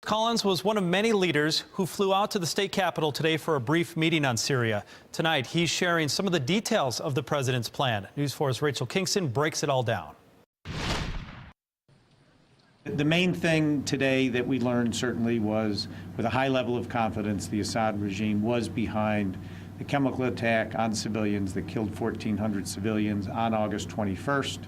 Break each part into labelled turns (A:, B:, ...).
A: Collins was one of many leaders who flew out to the state capitol today for a brief meeting on Syria. Tonight, he's sharing some of the details of the president's plan. News 4's Rachel Kingston breaks it all down.
B: The main thing today that we learned certainly was, with a high level of confidence, the Assad regime was behind the chemical attack on civilians that killed 1,400 civilians on August 21st.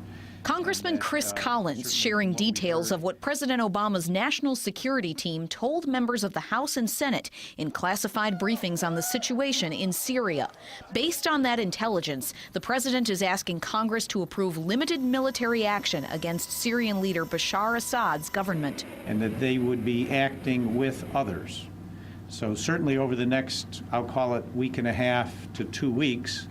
C: Congressman Chris Collins sharing details of what President Obama's national security team told members of the House and Senate in classified briefings on the situation in Syria. Based on that intelligence, the president is asking Congress to approve limited military action against Syrian leader Bashar Assad's government.
B: And that they would be acting with others. So certainly over the next, I'll call it week and a half to 2 weeks,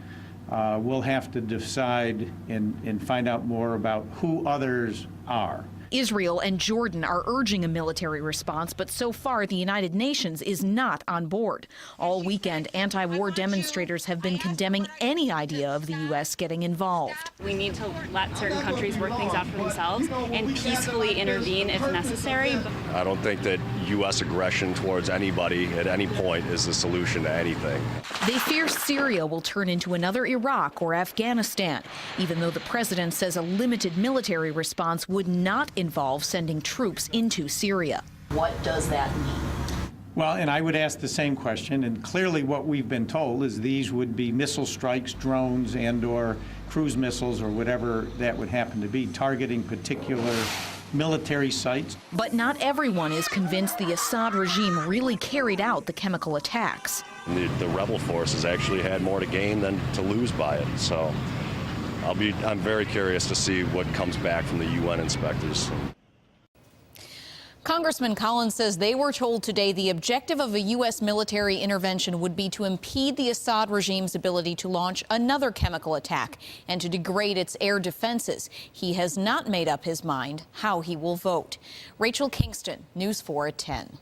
B: we'll have to decide and find out more about who others are.
C: Israel and Jordan are urging a military response, but so far the United Nations is not on board. All weekend, anti-war demonstrators have been condemning any idea of the U.S. getting involved.
D: We need to let certain countries work things out for themselves and peacefully intervene if necessary.
E: I don't think that U.S. aggression towards anybody at any point is the solution to anything.
C: They fear Syria will turn into another Iraq or Afghanistan, even though the president says a limited military response would not involve sending troops into Syria.
F: What does that mean?
B: Well, and I would ask the same question, and clearly what we've been told is these would be missile strikes, drones, and/or cruise missiles, or whatever that would happen to be, targeting particular military sites.
C: But not everyone is convinced the Assad regime really carried out the chemical attacks.
E: The rebel forces actually had more to gain than to lose by it, so I'm very curious to see what comes back from the UN inspectors.
C: Congressman Collins says they were told today the objective of a U.S. military intervention would be to impede the Assad regime's ability to launch another chemical attack and to degrade its air defenses. He has not made up his mind how he will vote. Rachel Kingston, News 4 at 10.